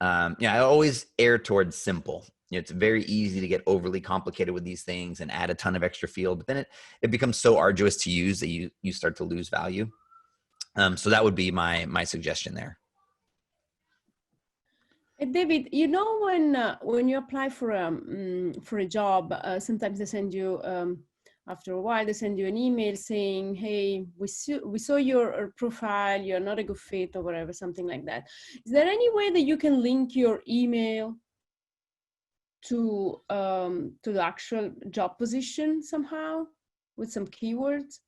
I always err towards simple. It's very easy to get overly complicated with these things and add a ton of extra field, but then it becomes so arduous to use that you start to lose value. So that would be my suggestion there. Hey, David, when you apply for a job, sometimes they send you after a while they send you an email saying, hey, we saw your profile, you're not a good fit, or whatever, something like that. Is there any way that you can link your email to the actual job position somehow with some keywords?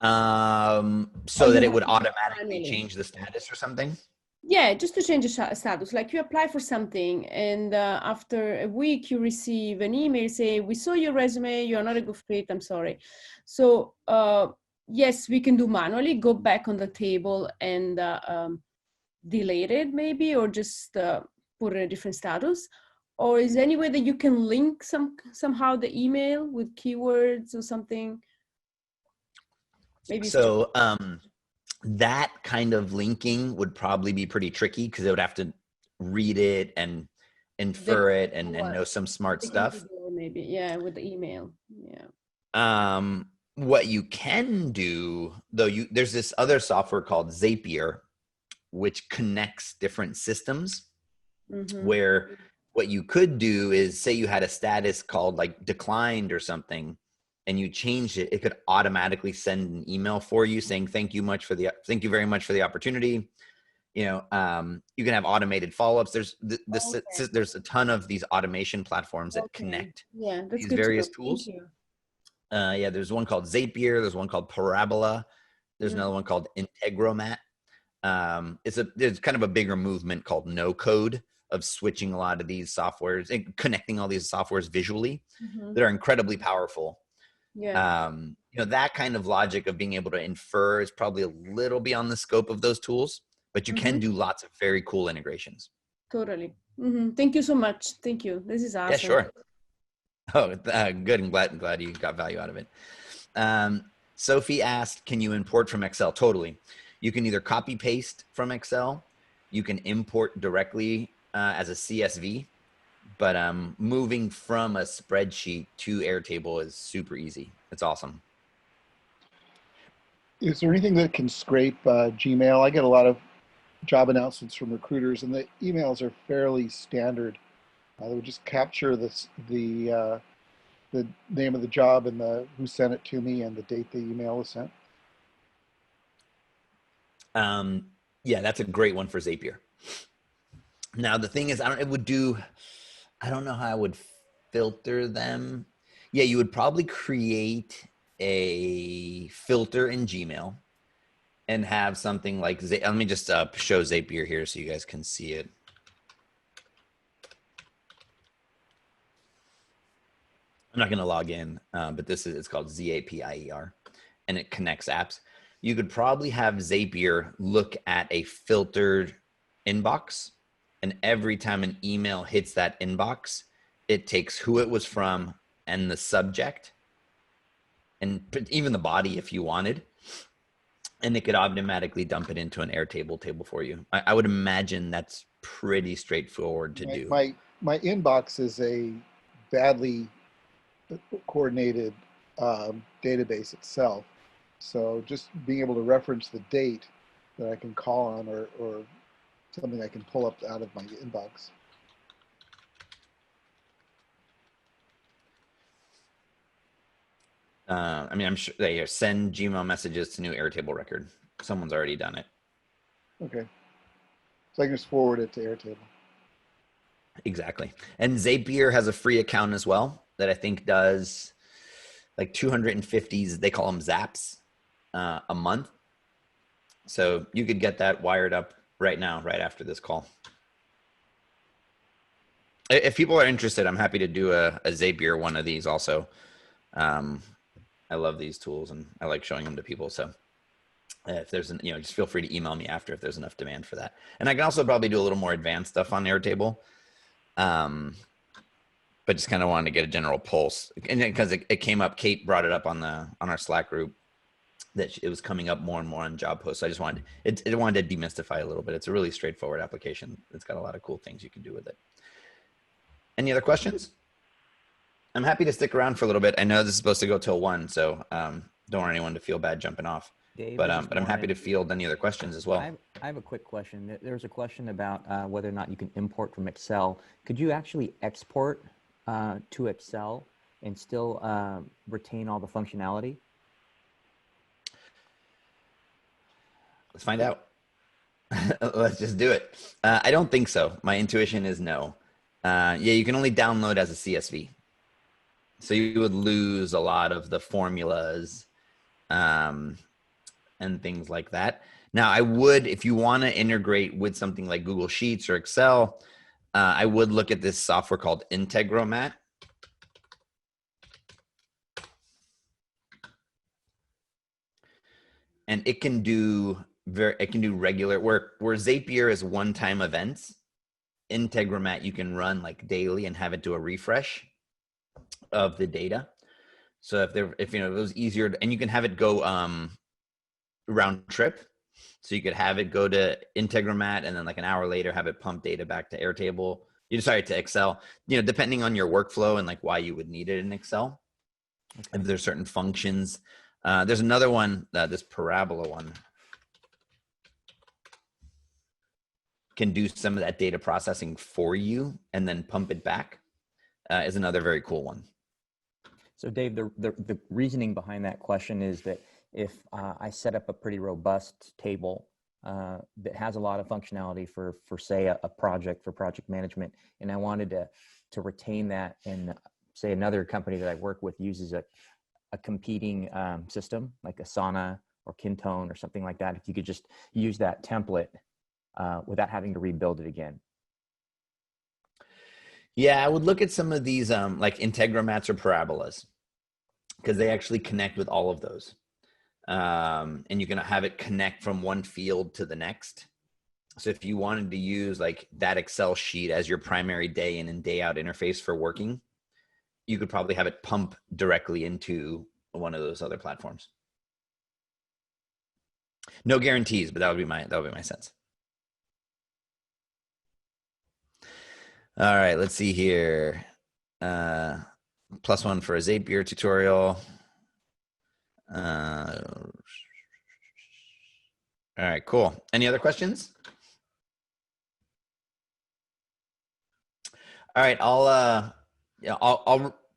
So that it would automatically change the status or something? Yeah, just to change the status. Like you apply for something, and after a week you receive an email say, we saw your resume, you're not a good fit, I'm sorry. So yes, we can do manually, go back on the table and delete it maybe, or just put a different status. Or is there any way that you can link somehow the email with keywords or something? Maybe so that kind of linking would probably be pretty tricky, because they would have to read it and infer it and know some smart stuff. Maybe, yeah, with the email. Yeah. what you can do, though, there's this other software called Zapier, which connects different systems. Where what you could do is, say you had a status called like declined or something, and you changed it, it could automatically send an email for you saying thank you very much for the opportunity. You know, you can have automated follow-ups. There's a ton of these automation platforms that connect these various tools. Yeah, there's one called Zapier. There's one called Parabola. There's another one called Integromat. There's kind of a bigger movement called no code, of switching a lot of these softwares and connecting all these softwares visually that are incredibly powerful. You know, that kind of logic of being able to infer is probably a little beyond the scope of those tools, but you can do lots of very cool integrations. Totally. Thank you so much. Thank you. This is awesome. Yeah, sure. Oh, good. I'm glad you got value out of it. Sophie asked, can you import from Excel? Totally. You can either copy paste from Excel, you can import directly as a CSV, but moving from a spreadsheet to Airtable is super easy. It's awesome. Is there anything that can scrape Gmail? I get a lot of job announcements from recruiters, and the emails are fairly standard. They would just capture the name of the job and who sent it to me and the date the email was sent. Yeah, that's a great one for Zapier. Now the thing is, I don't know how I would filter them. Yeah, you would probably create a filter in Gmail and have something like, let me just show Zapier here so you guys can see it. I'm not going to log in, but it's called Zapier, and it connects apps. You could probably have Zapier look at a filtered inbox, and every time an email hits that inbox, it takes who it was from and the subject, and even the body if you wanted, and it could automatically dump it into an Airtable table for you. I would imagine that's pretty straightforward to do. My inbox is a badly coordinated database itself. So just being able to reference the date that I can call on or something I can pull up out of my inbox. I mean, I'm sure they send Gmail messages to new Airtable record. Someone's already done it. Okay. So I can just forward it to Airtable. Exactly. And Zapier has a free account as well that I think does like 250, they call them zaps a month. So you could get that wired up right now, right after this call. If people are interested, I'm happy to do a Zapier one of these also. I love these tools and I like showing them to people. So if there's just feel free to email me after if there's enough demand for that. And I can also probably do a little more advanced stuff on Airtable. But just kind of wanted to get a general pulse, and because it came up, Kate brought it up on our Slack group that it was coming up more and more on job posts. So I just wanted to demystify a little bit. It's a really straightforward application. It's got a lot of cool things you can do with it. Any other questions? I'm happy to stick around for a little bit. I know this is supposed to go till 1, so don't want anyone to feel bad jumping off. Dave, but I'm happy to field any other questions as well. I have a quick question. There's a question about whether or not you can import from Excel. Could you actually export to Excel and still retain all the functionality? Let's find out. Let's just do it. I don't think so. My intuition is no. Yeah, you can only download as a CSV. So you would lose a lot of the formulas and things like that. Now, I would, if you want to integrate with something like Google Sheets or Excel, I would look at this software called Integromat. And it can do regular work where Zapier is one-time events. Integromat you can run like daily and have it do a refresh of the data. So if it was easier and you can have it go round trip. So you could have it go to Integromat and then like an hour later have it pump data back to Airtable. To Excel, depending on your workflow and like why you would need it in Excel. Okay. If there's certain functions There's another one, this parabola one. Can do some of that data processing for you and then pump it back, is another very cool one. So Dave, the reasoning behind that question is that if I set up a pretty robust table that has a lot of functionality for say a project, for project management, and I wanted to retain that, and say another company that I work with uses a competing system like Asana or Kintone or something like that, if you could just use that template without having to rebuild it again. Yeah, I would look at some of these like integromats or parabolas, because they actually connect with all of those. And you can have it connect from one field to the next. So if you wanted to use like that Excel sheet as your primary day in and day out interface for working, you could probably have it pump directly into one of those other platforms. No guarantees, but that would be my sense. All right, let's see here. +1 for a Zapier tutorial. All right, cool. Any other questions? All right, I'll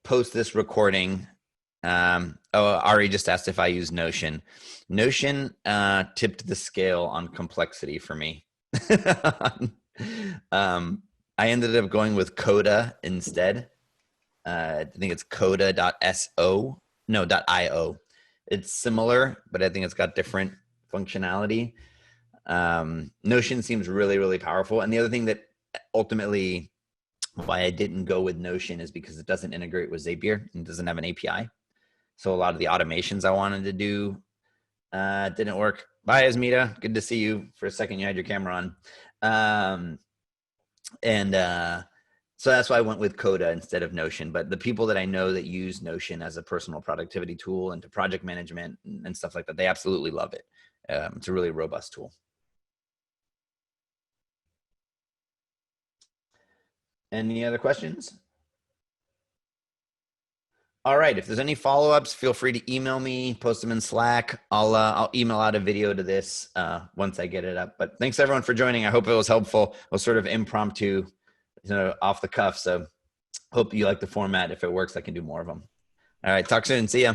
post this recording. Ari just asked if I use Notion. Notion tipped the scale on complexity for me. I ended up going with Coda instead. I think it's coda.io. It's similar, but I think it's got different functionality. Notion seems really, really powerful. And the other thing that ultimately why I didn't go with Notion is because it doesn't integrate with Zapier and doesn't have an API. So a lot of the automations I wanted to do didn't work. Bye, Asmita. Good to see you. For a second, you had your camera on. So that's why I went with Coda instead of Notion. But the people that I know that use Notion as a personal productivity tool and to project management and stuff like that, they absolutely love it. It's a really robust tool. Any other questions? All right. If there's any follow-ups, feel free to email me, post them in Slack. I'll email out a video to this once I get it up. But thanks everyone for joining. I hope it was helpful. It was sort of impromptu, off the cuff. So hope you like the format. If it works, I can do more of them. All right. Talk soon. See ya.